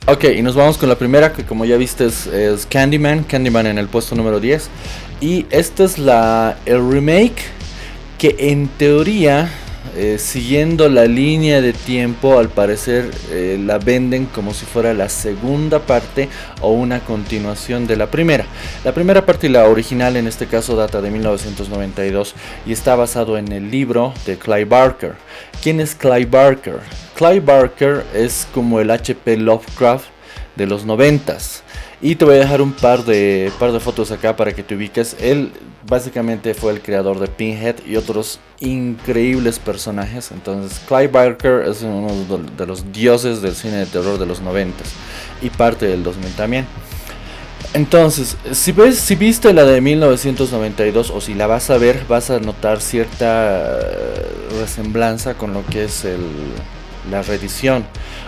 Ok, y nos vamos con la primera, que como ya viste es Candyman, Candyman en el puesto número 10. Y esta es el remake que en teoría, siguiendo la línea de tiempo, al parecer la venden como si fuera la segunda parte o una continuación de la primera. La primera parte y la original en este caso data de 1992 y está basado en el libro de Clive Barker. ¿Quién es Clive Barker? Clive Barker es como el HP Lovecraft de los noventas. Y te voy a dejar un par de fotos acá para que te ubiques. Él básicamente fue el creador de Pinhead y otros increíbles personajes. Entonces Clive Barker es uno de los dioses del cine de terror de los noventas y parte del 2000 también. Entonces, si viste la de 1992 o si la vas a ver, vas a notar cierta resemblanza con lo que es la reedición.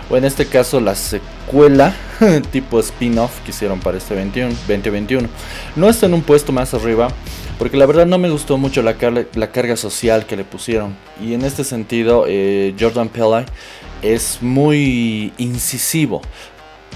O en este caso la secuela tipo spin-off que hicieron para este 2021. No está en un puesto más arriba porque la verdad no me gustó mucho la carga social que le pusieron. Y en este sentido, Jordan Peele es muy incisivo.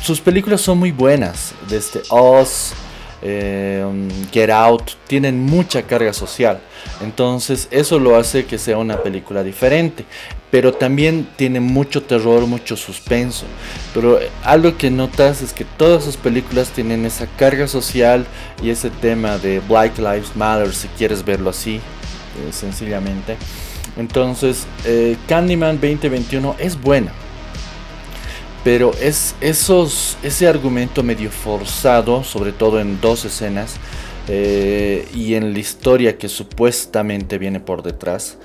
Sus películas son muy buenas, desde Oz, Get Out, tienen mucha carga social. Entonces eso lo hace que sea una película diferente. Pero también tiene mucho terror, mucho suspenso. Pero algo que notas es que todas sus películas tienen esa carga social y ese tema de Black Lives Matter, si quieres verlo así, sencillamente. Entonces, Candyman 2021 es buena, pero ese argumento medio forzado, sobre todo en dos escenas, y en la historia que supuestamente viene por detrás,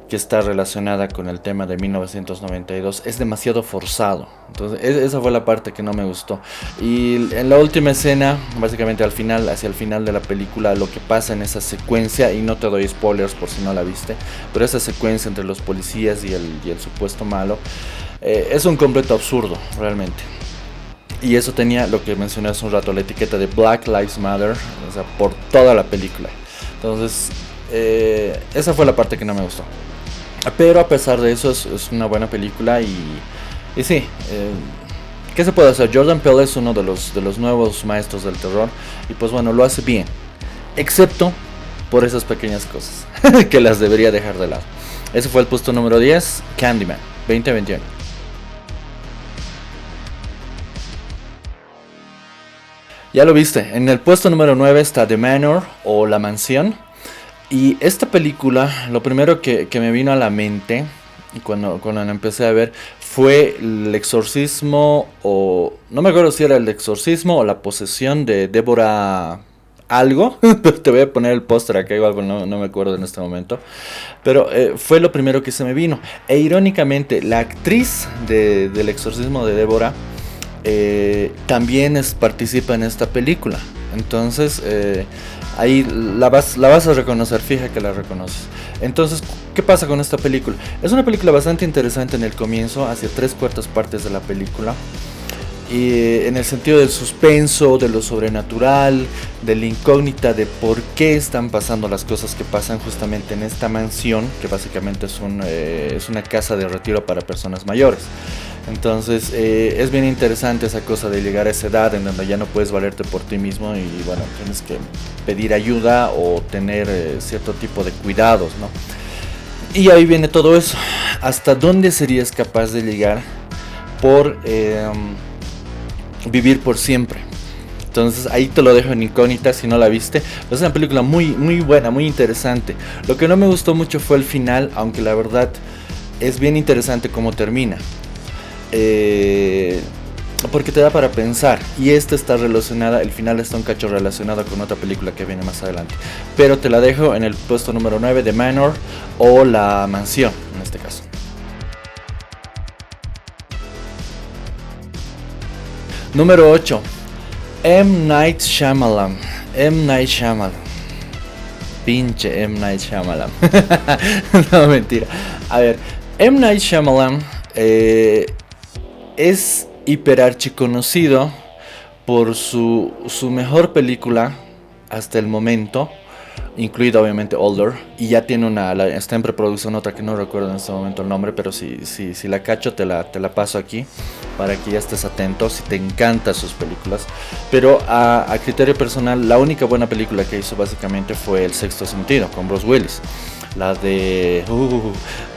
que está relacionada con el tema de 1992, es demasiado forzado. Entonces, esa fue la parte que no me gustó. Y en la última escena, básicamente al final, hacia el final de la película, lo que pasa en esa secuencia, y no te doy spoilers por si no la viste, pero esa secuencia entre los policías y el supuesto malo, es un completo absurdo, realmente. Y eso tenía lo que mencioné hace un rato, la etiqueta de Black Lives Matter, o sea, por toda la película. Entonces, esa fue la parte que no me gustó. Pero a pesar de eso, es una buena película y sí, ¿qué se puede hacer? Jordan Peele es uno de los nuevos maestros del terror y pues bueno, lo hace bien. Excepto por esas pequeñas cosas que las debería dejar de lado. Ese fue el puesto número 10, Candyman 2021. Ya lo viste, en el puesto número 9 está The Manor o La Mansión. Y esta película, lo primero que me vino a la mente cuando la empecé a ver fue el exorcismo, o no me acuerdo si era el exorcismo o la posesión de Débora algo. Te voy a poner el póster acá o algo, no me acuerdo en este momento. Pero fue lo primero que se me vino. E irónicamente, la actriz del exorcismo de Débora también participa en esta película. Entonces, ahí la vas a reconocer, fija que la reconoces. Entonces, ¿qué pasa con esta película? Es una película bastante interesante en el comienzo, hacia 3/4 partes de la película. Y en el sentido del suspenso, de lo sobrenatural, de la incógnita de por qué están pasando las cosas que pasan justamente en esta mansión, que básicamente es una casa de retiro para personas mayores. Entonces es bien interesante esa cosa de llegar a esa edad en donde ya no puedes valerte por ti mismo y bueno, tienes que pedir ayuda o tener cierto tipo de cuidados, ¿no? Y ahí viene todo eso. ¿Hasta dónde serías capaz de llegar por vivir por siempre? Entonces ahí te lo dejo en incógnita si no la viste. Es una película muy, muy buena, muy interesante. Lo que no me gustó mucho fue el final, aunque la verdad es bien interesante cómo termina. Porque te da para pensar. Y esta está relacionada, el final está un cacho relacionado con otra película que viene más adelante. Pero te la dejo en el puesto número 9, The Manor o La Mansión en este caso. Número 8, M. Night Shyamalan. M. Night Shyamalan. Pinche M. Night Shyamalan. No, mentira. A ver, M. Night Shyamalan es hiperarchiconocido por su mejor película hasta el momento, incluido obviamente Older, y ya tiene está en preproducción otra que no recuerdo en este momento el nombre, pero si la cacho te la paso aquí para que ya estés atento si te encantan sus películas. Pero a criterio personal, la única buena película que hizo básicamente fue El Sexto Sentido con Bruce Willis, la de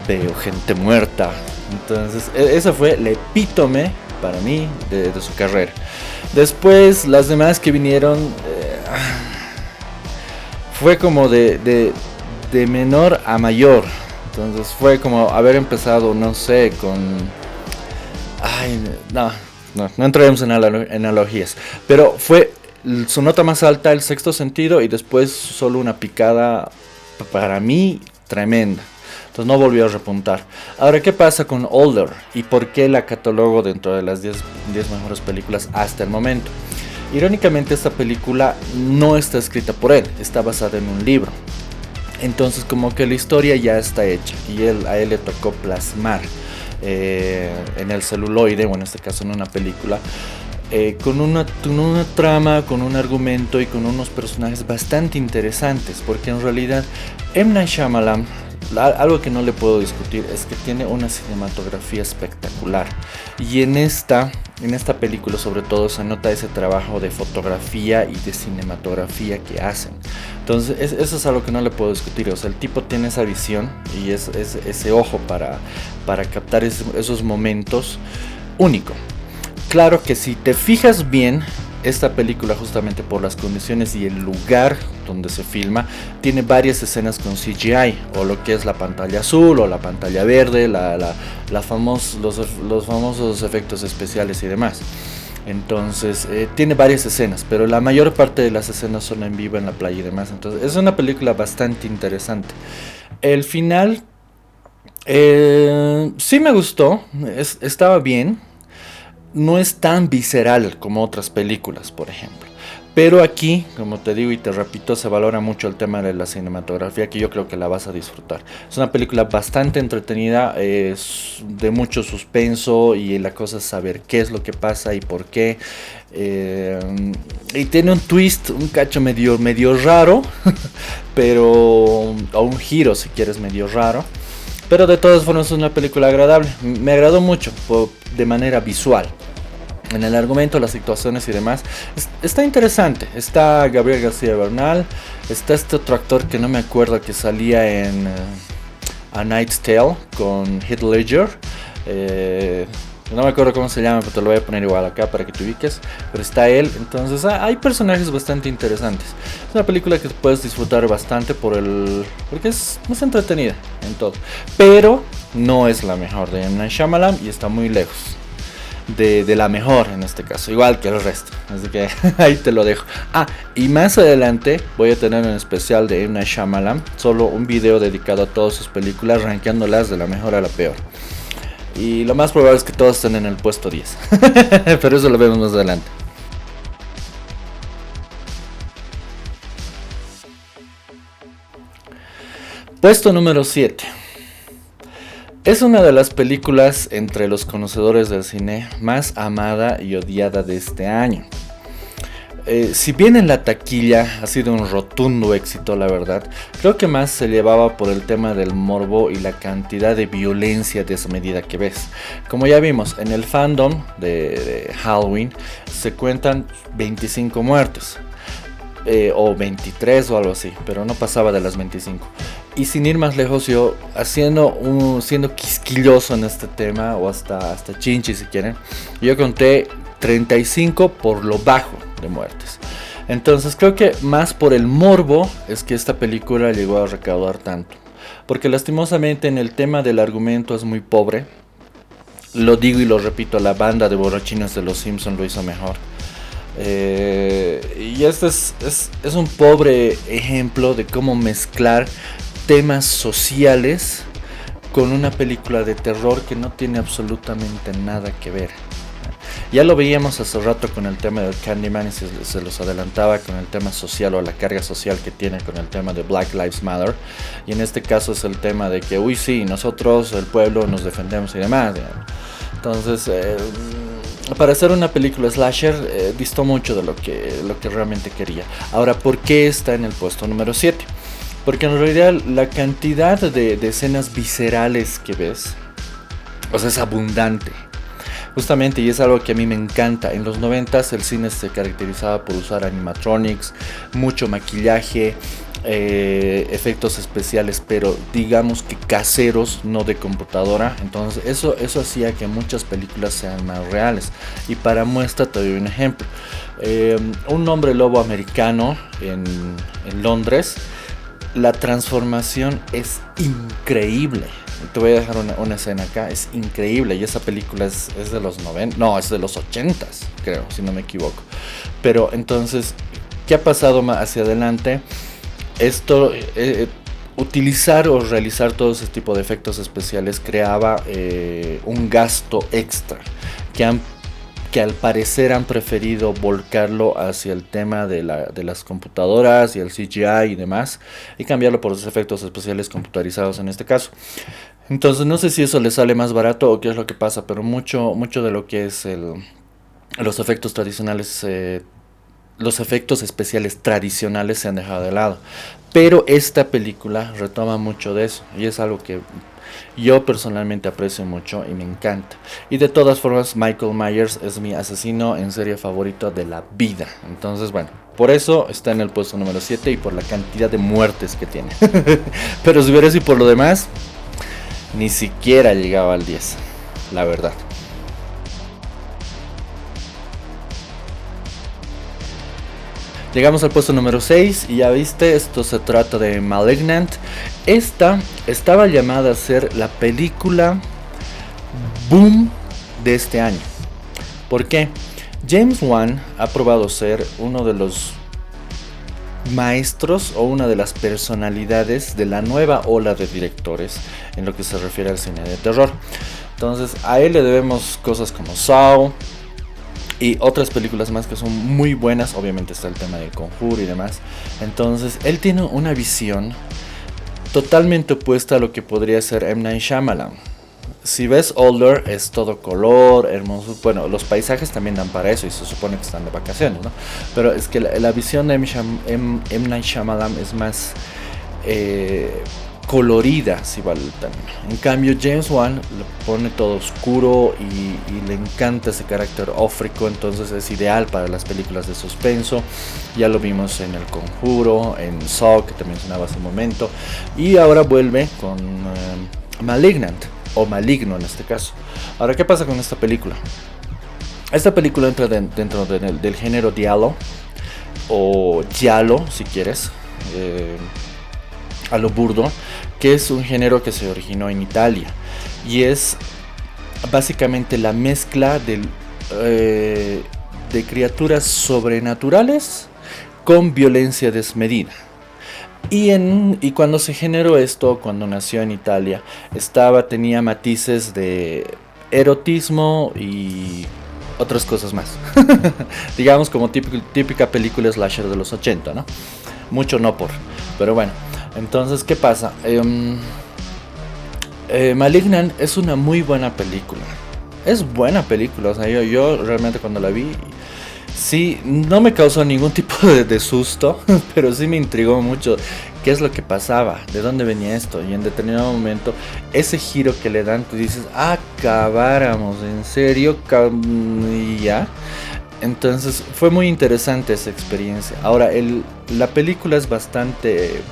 veo gente muerta. Entonces esa fue el epítome para mí de su carrera. Después las demás que vinieron fue como de menor a mayor. Entonces fue como haber empezado, no sé, con... Ay, no entraremos en analogías. Pero fue su nota más alta, El Sexto Sentido, y después solo una picada, para mí, tremenda. Entonces no volvió a repuntar. Ahora, ¿qué pasa con Older? ¿Y por qué la catalogo dentro de las 10 mejores películas hasta el momento? Irónicamente, esta película no está escrita por él, está basada en un libro. Entonces como que la historia ya está hecha y a él le tocó plasmar en el celuloide, o en este caso en una película, con una trama, con un argumento y con unos personajes bastante interesantes, porque en realidad M. Night Shyamalan, algo que no le puedo discutir es que tiene una cinematografía espectacular, y en esta película sobre todo se nota ese trabajo de fotografía y de cinematografía que hacen. Entonces eso es algo que no le puedo discutir. O sea, el tipo tiene esa visión y ese ojo para captar esos momentos único. Claro que si te fijas bien, esta película, justamente por las condiciones y el lugar donde se filma, tiene varias escenas con CGI, o lo que es la pantalla azul o la pantalla verde, los famosos efectos especiales y demás. Entonces tiene varias escenas, pero la mayor parte de las escenas son en vivo en la playa y demás. Entonces es una película bastante interesante. El final sí me gustó, estaba bien. No es tan visceral como otras películas, por ejemplo. Pero aquí, como te digo y te repito, se valora mucho el tema de la cinematografía, que yo creo que la vas a disfrutar. Es una película bastante entretenida, es de mucho suspenso, y la cosa es saber qué es lo que pasa y por qué. Y tiene un twist, un cacho medio raro, pero, o un giro si quieres medio raro. Pero de todas formas es una película agradable. Me agradó mucho de manera visual. En el argumento, las situaciones y demás, está interesante. Está Gabriel García Bernal, está este otro actor que no me acuerdo, que salía en A Knight's Tale con Heath Ledger. No me acuerdo cómo se llama, pero te lo voy a poner igual acá para que te ubiques. Pero está él, entonces hay personajes bastante interesantes. Es una película que puedes disfrutar bastante porque es entretenida en todo. Pero no es la mejor de M. Night Shyamalan y está muy lejos de la mejor en este caso, igual que el resto. Así que ahí te lo dejo. Y más adelante voy a tener un especial de M. Night Shyamalan, solo un video dedicado a todas sus películas, rankeándolas de la mejor a la peor. Y lo más probable es que todos estén en el puesto 10. Pero eso lo vemos más adelante. Puesto número 7. Es una de las películas entre los conocedores del cine más amada y odiada de este año. Si bien en la taquilla ha sido un rotundo éxito, la verdad, creo que más se llevaba por el tema del morbo y la cantidad de violencia desmedida que ves. Como ya vimos, en el fandom de Halloween se cuentan 25 muertes. O 23 o algo así, pero no pasaba de las 25. Y sin ir más lejos, yo siendo quisquilloso en este tema, o hasta chinchi si quieren, yo conté 35 por lo bajo de muertes. Entonces creo que más por el morbo es que esta película llegó a recaudar tanto, porque lastimosamente en el tema del argumento es muy pobre. Lo digo y lo repito, la banda de borrachines de Los Simpson lo hizo mejor. Y este es un pobre ejemplo de cómo mezclar temas sociales con una película de terror que no tiene absolutamente nada que ver. Ya lo veíamos hace rato con el tema del Candyman, y se los adelantaba con el tema social, o la carga social que tiene con el tema de Black Lives Matter. Y en este caso es el tema de que, sí, nosotros, el pueblo, nos defendemos y demás. Entonces, para hacer una película slasher, distó mucho de lo que realmente quería. Ahora, ¿por qué está en el puesto número 7? Porque en realidad la cantidad de escenas viscerales que ves, o sea, es abundante. Justamente, y es algo que a mí me encanta. En los 90s el cine se caracterizaba por usar animatronics, mucho maquillaje, efectos especiales, pero digamos que caseros, no de computadora. Entonces eso hacía que muchas películas sean más reales. Y para muestra te doy un ejemplo. Un hombre lobo americano en Londres, la transformación es increíble. Te voy a dejar una escena acá, es increíble. Y esa película es de los 90, no, es de los 80s, creo, si no me equivoco. Pero entonces, ¿qué ha pasado más hacia adelante? Esto, utilizar o realizar todo ese tipo de efectos especiales creaba un gasto extra que al parecer han preferido volcarlo hacia el tema de las computadoras y el CGI y demás, y cambiarlo por los efectos especiales computarizados en este caso. Entonces no sé si eso le sale más barato o qué es lo que pasa, pero mucho de lo que es los efectos tradicionales, los efectos especiales tradicionales se han dejado de lado. Pero esta película retoma mucho de eso y es algo que yo personalmente aprecio mucho y me encanta. Y de todas formas, Michael Myers es mi asesino en serie favorito de la vida. Entonces, bueno, por eso está en el puesto número 7 y por la cantidad de muertes que tiene. Pero si hubiera sido por lo demás, ni siquiera llegaba al 10, la verdad. Llegamos al puesto número 6 y ya viste, esto se trata de Malignant. Esta estaba llamada a ser la película boom de este año. ¿Por qué? James Wan ha probado ser uno de los maestros o una de las personalidades de la nueva ola de directores en lo que se refiere al cine de terror. Entonces a él le debemos cosas como Saw y otras películas más que son muy buenas. Obviamente está el tema del Conjuro y demás. Entonces él tiene una visión totalmente opuesta a lo que podría ser M. Night Shyamalan. Si ves Older, es todo color, hermoso. Bueno, los paisajes también dan para eso y se supone que están de vacaciones, ¿no? Pero es que la visión de M. Night Shyamalan es más colorida, si vale el término. En cambio, James Wan lo pone todo oscuro y le encanta ese carácter ófrico, entonces es ideal para las películas de suspenso. Ya lo vimos en El Conjuro, en Saw, que también sonaba hace un momento, y ahora vuelve con Malignant, o Maligno en este caso. Ahora, ¿qué pasa con esta película? Esta película entra dentro del género giallo, o giallo si quieres, a lo burdo, que es un género que se originó en Italia y es básicamente la mezcla de criaturas sobrenaturales con violencia desmedida. Y cuando se generó esto, cuando nació en Italia, tenía matices de erotismo y otras cosas más. Digamos como típica película slasher de los 80, ¿no? Mucho no pero bueno. Entonces, ¿qué pasa? Malignant es una muy buena película. Es buena película, o sea, yo realmente cuando la vi, sí, no me causó ningún tipo de susto, pero sí me intrigó mucho qué es lo que pasaba, de dónde venía esto. Y en determinado momento, ese giro que le dan, tú dices, acabáramos, en serio, y ya. Entonces, fue muy interesante esa experiencia. Ahora, la película es bastante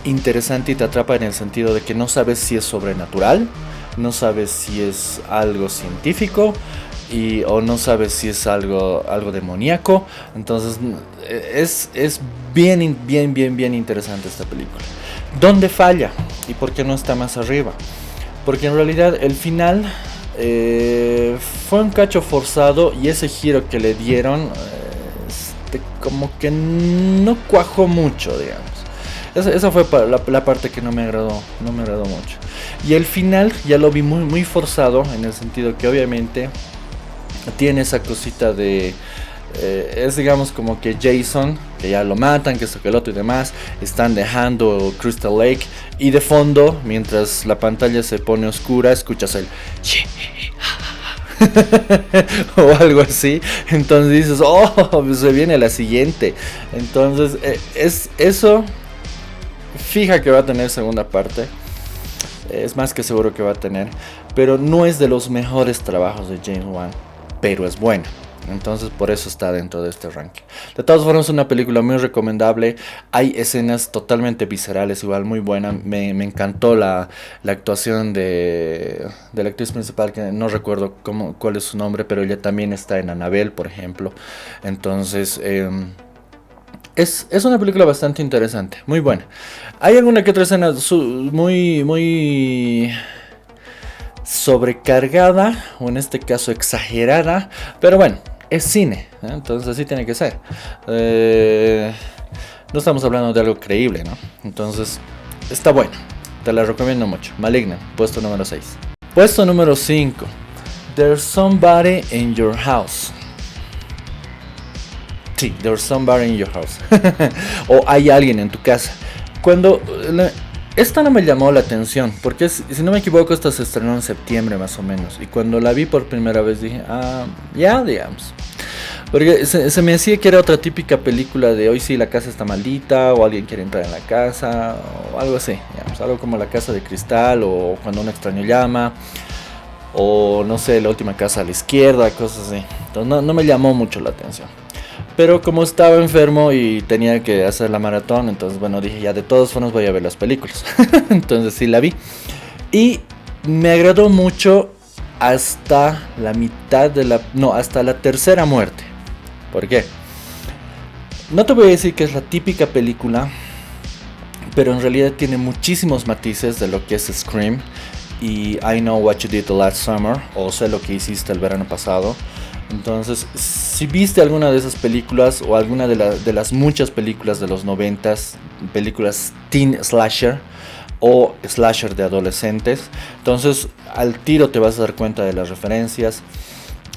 interesante y te atrapa en el sentido de que no sabes si es sobrenatural, no sabes si es algo científico o no sabes si es algo demoníaco. Entonces es bien interesante esta película. ¿Dónde falla? ¿Y por qué no está más arriba? Porque en realidad el final fue un cacho forzado y ese giro que le dieron como que no cuajó mucho, digamos. Esa fue la parte que no me agradó mucho. Y el final ya lo vi muy forzado, en el sentido que obviamente tiene esa cosita de es digamos como que Jason, que ya lo matan, que esto que el otro y demás, están dejando Crystal Lake y de fondo, mientras la pantalla se pone oscura, escuchas el o algo así. Entonces dices, oh, se viene la siguiente. Entonces, es eso. Fija que va a tener segunda parte. Es más que seguro que va a tener. Pero no es de los mejores trabajos de James Wan. Pero es buena. Entonces por eso está dentro de este ranking. De todas formas, es una película muy recomendable. Hay escenas totalmente viscerales, igual muy buena. Me encantó la actuación de la actriz principal, que no recuerdo cuál es su nombre, pero ella también está en Annabelle, por ejemplo. Entonces es una película bastante interesante, muy buena. Hay alguna que otra escena muy sobrecargada, o en este caso exagerada, pero bueno, es cine, ¿eh? Entonces así tiene que ser. No estamos hablando de algo creíble, ¿no? Entonces está bueno, te la recomiendo mucho. Malignant, puesto número 6. Puesto número 5. There's Somebody in Your House. Sí, There's Somebody in Your House. O hay alguien en tu casa. Esta no me llamó la atención, porque si no me equivoco, esta se estrenó en septiembre más o menos. Y cuando la vi por primera vez dije, ya, digamos. Porque se me hacía que era otra típica película de hoy sí la casa está maldita, o alguien quiere entrar en la casa, o algo así, digamos, algo como La Casa de Cristal, o Cuando un extraño llama, o no sé, La última casa a la izquierda, cosas así. Entonces no me llamó mucho la atención. Pero como estaba enfermo y tenía que hacer la maratón, entonces bueno, dije ya de todas formas voy a ver las películas. Entonces sí la vi. Y me agradó mucho hasta la mitad hasta la tercera muerte. ¿Por qué? No te voy a decir que es la típica película, pero en realidad tiene muchísimos matices de lo que es Scream y I Know What You Did the Last Summer, o Sé lo que hiciste el verano pasado. Entonces, si viste alguna de esas películas o alguna de las muchas películas de los 90s, películas teen slasher o slasher de adolescentes, entonces al tiro te vas a dar cuenta de las referencias.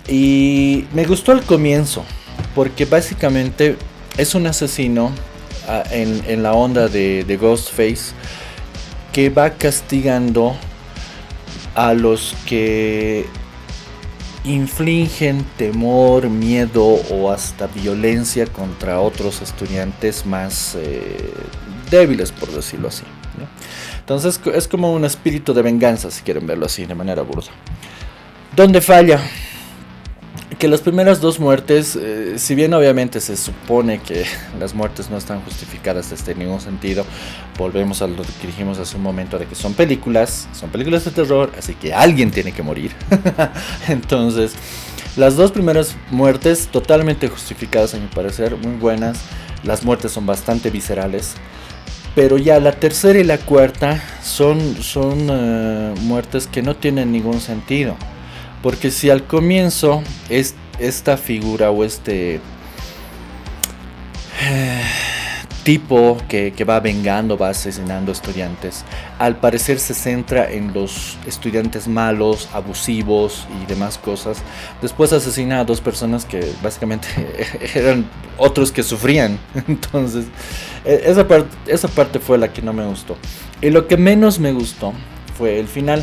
Y me gustó el comienzo, porque básicamente es un asesino en la onda de Ghostface, que va castigando a los que infligen temor, miedo o hasta violencia contra otros estudiantes más débiles, por decirlo así, ¿no? Entonces es como un espíritu de venganza, si quieren verlo así, de manera burda. ¿Dónde falla? Que las primeras dos muertes, si bien obviamente se supone que las muertes no están justificadas desde ningún sentido, volvemos a lo que dijimos hace un momento, de que son películas de terror, así que alguien tiene que morir. Entonces, las dos primeras muertes totalmente justificadas a mi parecer, muy buenas. Las muertes son bastante viscerales, pero ya la tercera y la cuarta son muertes que no tienen ningún sentido. Porque si al comienzo esta figura o este tipo que va vengando, va asesinando estudiantes, al parecer se centra en los estudiantes malos, abusivos y demás cosas, después asesina a dos personas que básicamente eran otros que sufrían. Entonces esa parte fue la que no me gustó. Y lo que menos me gustó fue el final.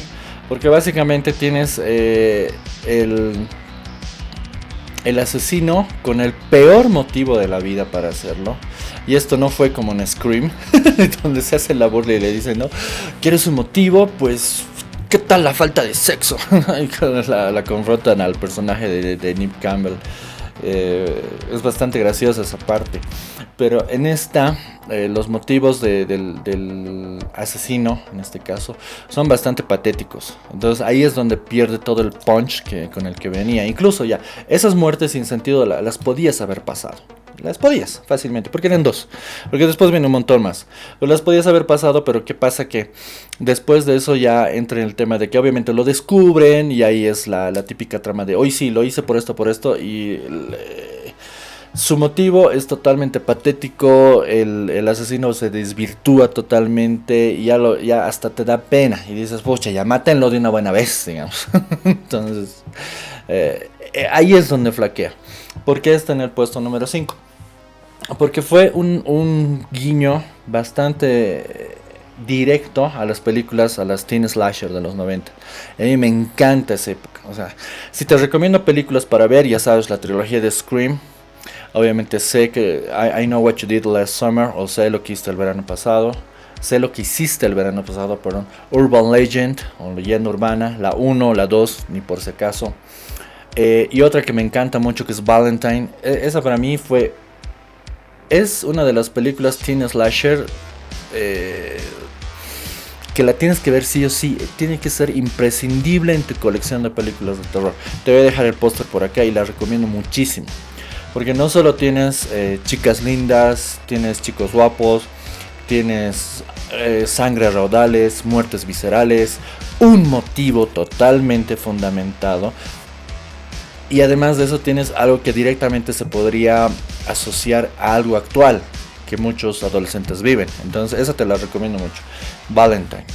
Porque básicamente tienes el asesino con el peor motivo de la vida para hacerlo. Y esto no fue como en Scream, donde se hace la burla y le dicen, ¿no? ¿Quieres un motivo? Pues, ¿qué tal la falta de sexo? Y la confrontan al personaje de Neve Campbell. Es bastante graciosa esa parte. Pero en esta, los motivos del asesino, en este caso, son bastante patéticos. Entonces ahí es donde pierde todo el punch con el que venía. Incluso ya, esas muertes sin sentido las podías haber pasado. Las podías fácilmente, porque eran dos. Porque después viene un montón más. Pero las podías haber pasado, pero ¿qué pasa? Que después de eso ya entra en el tema de que obviamente lo descubren. Y ahí es la típica trama de, hoy sí, lo hice por esto. Y su motivo es totalmente patético. El asesino se desvirtúa totalmente. Y ya hasta te da pena. Y dices, pucha, ya mátenlo de una buena vez, digamos. Entonces, ahí es donde flaquea. ¿Por qué está en el puesto número 5? Porque fue un guiño bastante directo a las películas, a las teen slasher de los 90. A mí me encanta esa época. O sea, si te recomiendo películas para ver, ya sabes, la trilogía de Scream. Obviamente sé que I Know What You Did Last Summer, o sé lo que hiciste el verano pasado. Sé lo que hiciste el verano pasado, perdón. Urban Legend, o leyenda urbana, la 1, la 2, ni por si acaso. Y otra que me encanta mucho, que es Valentine. Esa para mí es una de las películas teen slasher que la tienes que ver sí o sí. Tiene que ser imprescindible en tu colección de películas de terror. Te voy a dejar el póster por acá y la recomiendo muchísimo. Porque no solo tienes chicas lindas, tienes chicos guapos, tienes sangre a raudales, muertes viscerales, un motivo totalmente fundamentado. Y además de eso tienes algo que directamente se podría asociar a algo actual que muchos adolescentes viven. Entonces esa te la recomiendo mucho. Valentine.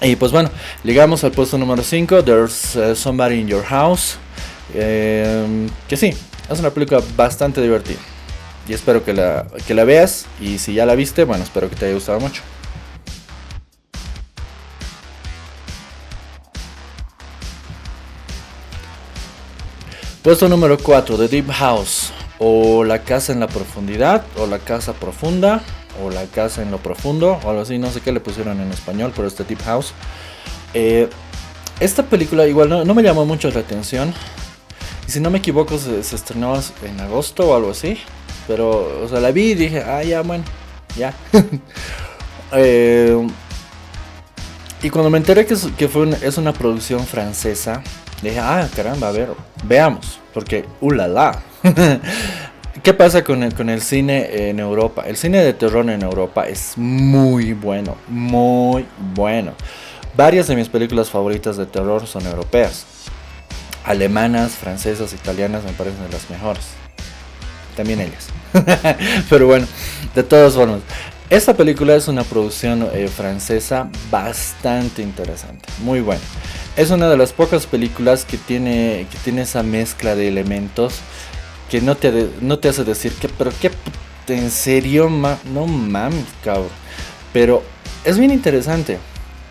Y pues bueno, llegamos al puesto número 5, There's Somebody in Your House. Que sí, es una película bastante divertida. Y espero que la veas. Y si ya la viste, bueno, espero que te haya gustado mucho. Puesto número 4, The Deep House. O La Casa en la Profundidad, o La Casa Profunda, o La Casa en lo Profundo, o algo así, no sé qué le pusieron en español, pero este Deep House. Esta película igual no me llamó mucho la atención. Y si no me equivoco se estrenó en agosto o algo así. Pero, o sea, la vi y dije, ya, bueno, ya. Y cuando me enteré que es una producción francesa, dije, caramba, a ver, veamos. Porque, ulala. ¿Qué pasa con el cine en Europa? El cine de terror en Europa es muy bueno, muy bueno. Varias de mis películas favoritas de terror son europeas. Alemanas, francesas, italianas me parecen de las mejores. También ellas. Pero bueno, de todas formas, esta película es una producción francesa bastante interesante, muy buena. Es una de las pocas películas que tiene esa mezcla de elementos que no te hace decir que, pero qué, en serio, no mames, cabrón. Pero es bien interesante.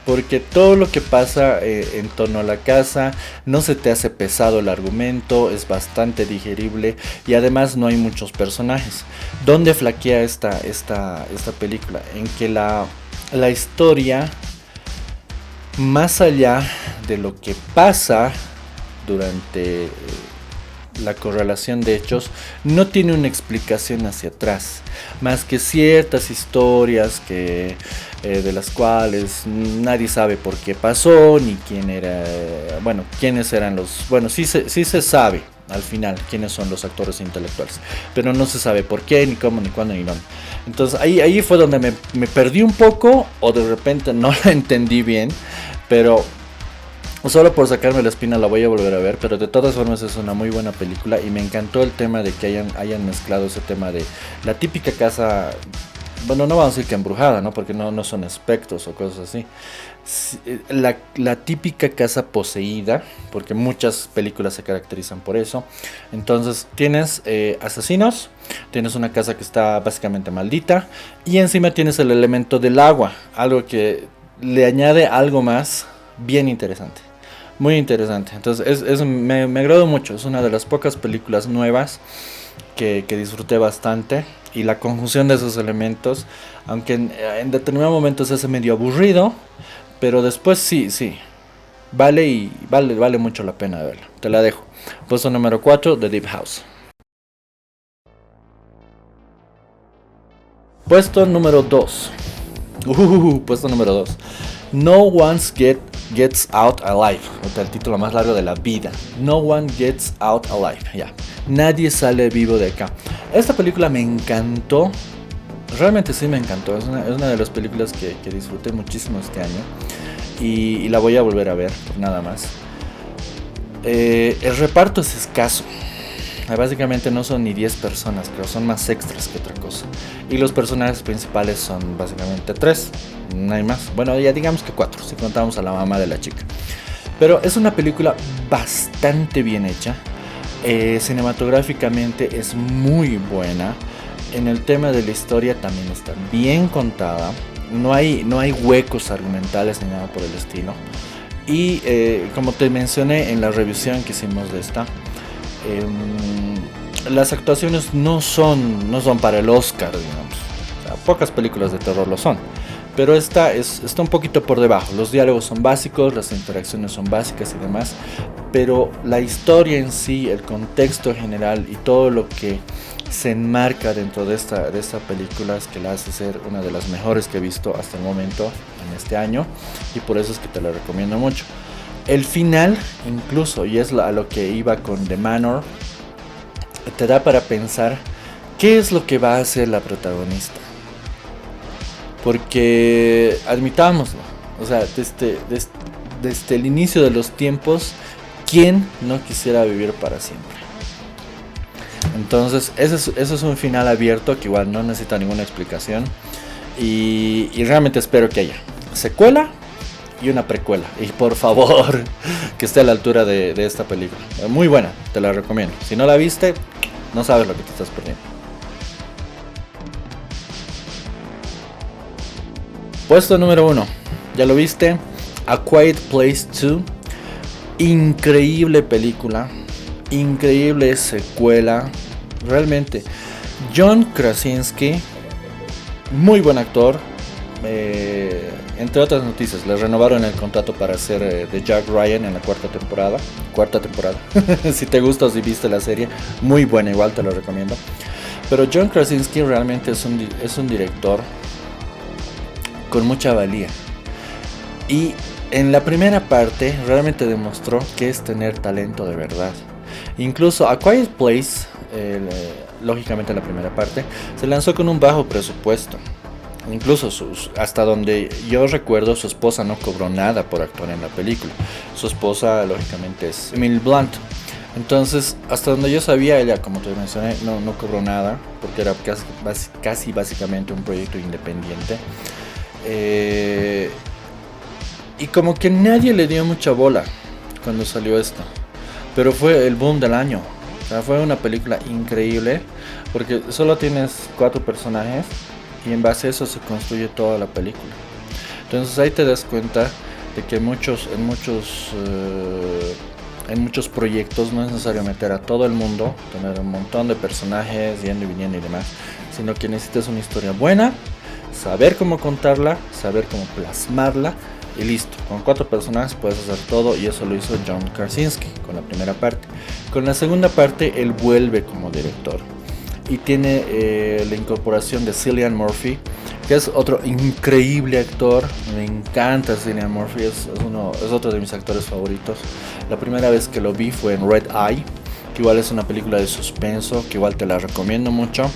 Porque todo lo que pasa en torno a la casa no se te hace pesado el argumento, es bastante digerible y además no hay muchos personajes. ¿Dónde flaquea esta película? En que la historia, más allá de lo que pasa durante la correlación de hechos, no tiene una explicación hacia atrás, más que ciertas historias que de las cuales nadie sabe por qué pasó ni quién era, quiénes eran los, sí se sabe al final quiénes son los actores intelectuales, pero no se sabe por qué, ni cómo, ni cuándo, ni dónde. Entonces ahí fue donde me perdí un poco, o de repente no la entendí bien, pero solo por sacarme la espina la voy a volver a ver. Pero de todas formas es una muy buena película y me encantó el tema de que hayan mezclado ese tema de la típica casa. Bueno, no vamos a decir que embrujada, ¿no? Porque no son espectros o cosas así. La típica casa poseída, porque muchas películas se caracterizan por eso. Entonces tienes asesinos, tienes una casa que está básicamente maldita y encima tienes el elemento del agua, algo que le añade algo más bien interesante. Muy interesante. Entonces me agradó mucho. Es una de las pocas películas nuevas que disfruté bastante. Y la conjunción de esos elementos, aunque en determinado momento se hace medio aburrido, pero después sí, vale mucho la pena verla. Te la dejo. Puesto número 4, The Deep House. Puesto número 2. Puesto número 2. No One Gets Out Alive. O sea, el título más largo de la vida. No One Gets Out Alive. Ya. Nadie sale vivo de acá. Esta película me encantó. Realmente sí me encantó. Es una de las películas que disfruté muchísimo este año. Y la voy a volver a ver, por nada más. El reparto es escaso. Básicamente no son ni 10 personas, creo, son más extras que otra cosa. Y los personajes principales son básicamente 3, no hay más. Bueno, ya digamos que 4, si contamos a la mamá de la chica. Pero es una película bastante bien hecha. Cinematográficamente es muy buena. En el tema de la historia también está bien contada. No hay huecos argumentales ni nada por el estilo. Y como te mencioné en la revisión que hicimos de esta, las actuaciones no son para el Oscar, digamos. O sea, pocas películas de terror lo son. Pero esta está un poquito por debajo. Los diálogos son básicos, las interacciones son básicas y demás. Pero la historia en sí, el contexto general y todo lo que se enmarca dentro de esta película es que la hace ser una de las mejores que he visto hasta el momento en este año. Y por eso es que te la recomiendo mucho. El final, incluso, y es a lo que iba con The Manor, te da para pensar qué es lo que va a hacer la protagonista. Porque, admitámoslo, o sea, desde el inicio de los tiempos, ¿quién no quisiera vivir para siempre? Entonces, eso es un final abierto que igual no necesita ninguna explicación. Y realmente espero que haya secuela y una precuela. Y por favor, que esté a la altura de esta película. Muy buena, te la recomiendo. Si no la viste, no sabes lo que te estás perdiendo. Puesto número 1, ya lo viste, A Quiet Place 2, increíble película, increíble secuela, realmente. John Krasinski, muy buen actor, entre otras noticias, le renovaron el contrato para hacer de Jack Ryan en la cuarta temporada, si te gusta o si viste la serie, muy buena, igual te lo recomiendo. Pero John Krasinski realmente es un director con mucha valía. Y en la primera parte realmente demostró que es tener talento de verdad. Incluso A Quiet Place, lógicamente en la primera parte, se lanzó con un bajo presupuesto. Incluso hasta donde yo recuerdo, su esposa no cobró nada por actuar en la película. Su esposa lógicamente es Emily Blunt. Entonces, hasta donde yo sabía, ella, como te mencioné, no cobró nada, porque era casi básicamente un proyecto independiente. Y como que nadie le dio mucha bola cuando salió esto, pero fue el boom del año. O sea, fue una película increíble porque solo tienes 4 personajes y en base a eso se construye toda la película. Entonces ahí te das cuenta de que en muchos proyectos no es necesario meter a todo el mundo, tener un montón de personajes yendo y viniendo y demás, sino que necesitas una historia buena, saber cómo contarla, saber cómo plasmarla y listo. Con 4 personajes puedes hacer todo y eso lo hizo John Krasinski con la primera parte. Con la segunda parte él vuelve como director y tiene la incorporación de Cillian Murphy, que es otro increíble actor. Me encanta Cillian Murphy, es otro de mis actores favoritos. La primera vez que lo vi fue en Red Eye, que igual es una película de suspenso, que igual te la recomiendo mucho.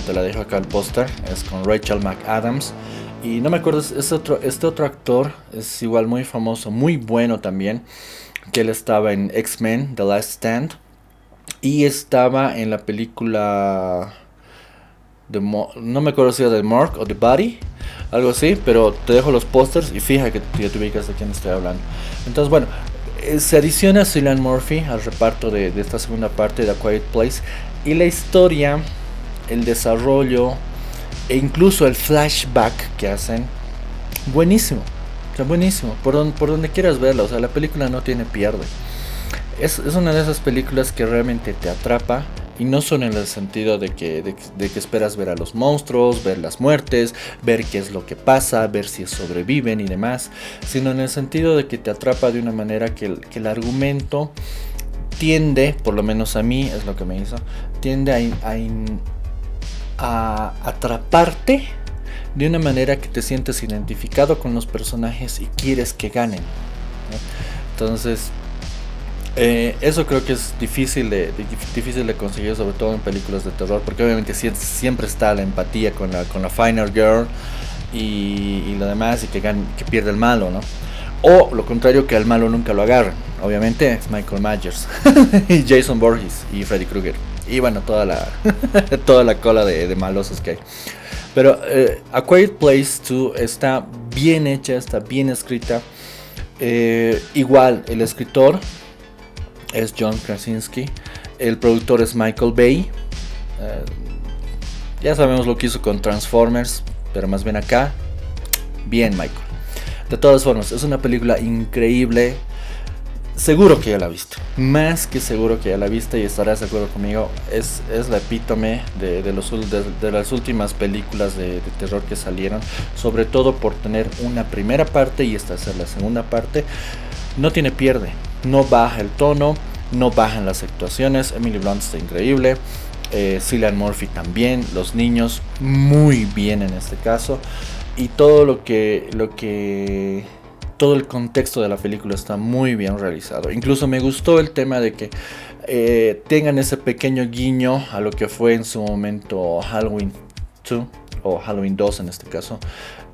Te la dejo acá el póster, es con Rachel McAdams. Y no me acuerdo, este otro actor es igual muy famoso, muy bueno también, que él estaba en X-Men, The Last Stand. Y estaba en la película, no me acuerdo si era The Mark o The Body, algo así, pero te dejo los pósters y fija que ya te ubicas de quién estoy hablando. Entonces bueno, se adiciona Cillian Murphy al reparto de esta segunda parte de A Quiet Place. Y la historia, el desarrollo e incluso el flashback que hacen, buenísimo, o sea, buenísimo, por donde quieras verlo. O sea, la película no tiene pierde. Es una de esas películas que realmente te atrapa. Y no son en el sentido de que esperas ver a los monstruos, ver las muertes, ver qué es lo que pasa, ver si sobreviven y demás, sino en el sentido de que te atrapa de una manera que el argumento tiende, por lo menos a mí es lo que me hizo, tiende a atraparte de una manera que te sientes identificado con los personajes y quieres que ganen, ¿no? Entonces eso creo que es difícil de conseguir, sobre todo en películas de terror, porque obviamente siempre está la empatía con la Final Girl y lo demás, y que pierde el malo, ¿no? O lo contrario, que al malo nunca lo agarran. Obviamente es Michael Myers y Jason Voorhees y Freddy Krueger y bueno, toda la cola de malosos que hay. Pero A Quiet Place 2 está bien hecha, está bien escrita. Igual el escritor es John Krasinski, el productor es Michael Bay. Ya sabemos lo que hizo con Transformers, pero más bien acá, bien Michael. De todas formas, es una película increíble. Seguro que ya la viste, más que seguro que ya la viste y estarás de acuerdo conmigo. Es la epítome de las últimas películas de terror que salieron, sobre todo por tener una primera parte y esta ser la segunda parte. No tiene pierde, no baja el tono, no bajan las actuaciones. Emily Blunt está increíble, Cillian Murphy también, los niños muy bien en este caso, y todo todo el contexto de la película está muy bien realizado. Incluso me gustó el tema de que tengan ese pequeño guiño a lo que fue en su momento Halloween 2 o Halloween 2 en este caso,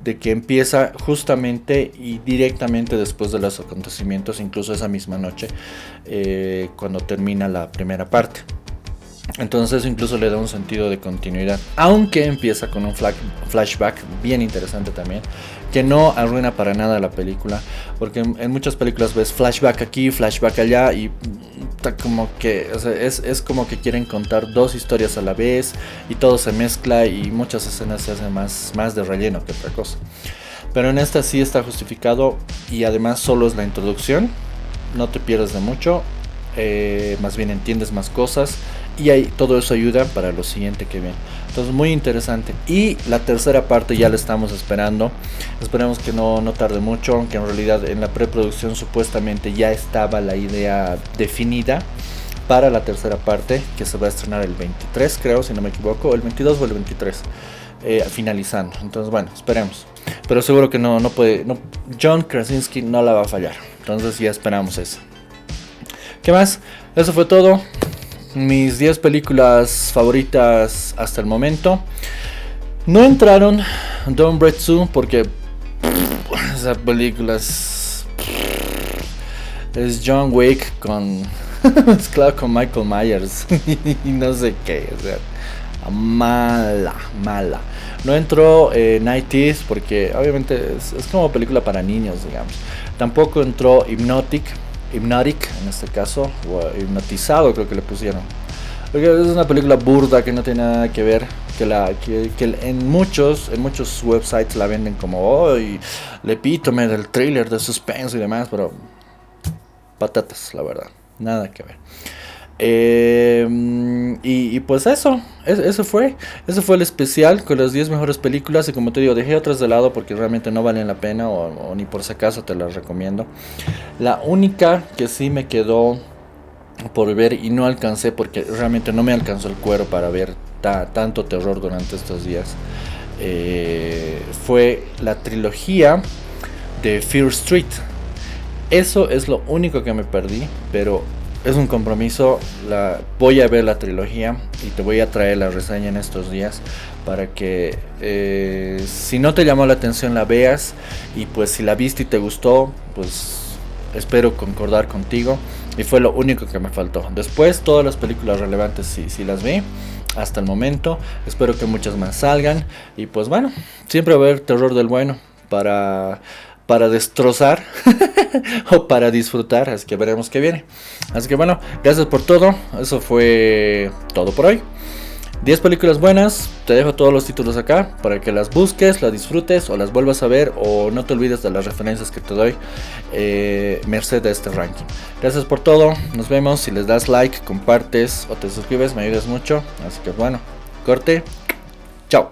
de que empieza justamente y directamente después de los acontecimientos, incluso esa misma noche, cuando termina la primera parte. Entonces eso incluso le da un sentido de continuidad, aunque empieza con un flashback bien interesante también, que no arruina para nada la película, porque en muchas películas ves flashback aquí, flashback allá, y como que, o sea, es como que quieren contar dos historias a la vez y todo se mezcla y muchas escenas se hacen más de relleno que otra cosa. Pero en esta sí está justificado, y además solo es la introducción, no te pierdes de mucho, más bien entiendes más cosas. Y ahí todo eso ayuda para lo siguiente que viene. Entonces muy interesante. Y la tercera parte ya la estamos esperando. Esperemos que no tarde mucho, aunque en realidad en la preproducción supuestamente ya estaba la idea definida para la tercera parte, que se va a estrenar el 23, creo, si no me equivoco, el 22 o el 23, finalizando. Entonces bueno, esperemos. Pero seguro que no puede, John Krasinski no la va a fallar. Entonces ya esperamos eso. ¿Qué más? Eso fue todo. Mis 10 películas favoritas hasta el momento. No entraron Don't Breathe 2 porque esa película es John Wick mezclado con Michael Myers y no sé qué, o sea, mala. No entró Night Teeth porque obviamente es como película para niños, digamos. Tampoco entró Hypnotic en este caso, o Hipnotizado creo que le pusieron, porque es una película burda que no tiene nada que ver, que en muchos websites la venden como el epítome del thriller de suspense y demás, pero patatas, la verdad, nada que ver. Y pues eso fue el especial con las 10 mejores películas. Y como te digo, dejé otras de lado porque realmente no valen la pena, o ni por si acaso te las recomiendo. La única que sí me quedó por ver y no alcancé, porque realmente no me alcanzó el cuero para ver tanto terror durante estos días, fue la trilogía de Fear Street. Eso es lo único que me perdí, pero es un compromiso. Voy a ver la trilogía y te voy a traer la reseña en estos días para que si no te llamó la atención la veas, y pues si la viste y te gustó, pues espero concordar contigo, y fue lo único que me faltó. Después todas las películas relevantes sí las vi hasta el momento. Espero que muchas más salgan, y pues bueno, siempre va a haber terror del bueno para destrozar o para disfrutar, así que veremos qué viene. Así que bueno, gracias por todo. Eso fue todo por hoy. 10 películas buenas, te dejo todos los títulos acá para que las busques, las disfrutes o las vuelvas a ver, o no te olvides de las referencias que te doy merced a este ranking. Gracias por todo, nos vemos. Si les das like, compartes o te suscribes, me ayudas mucho. Así que bueno, corte, chao.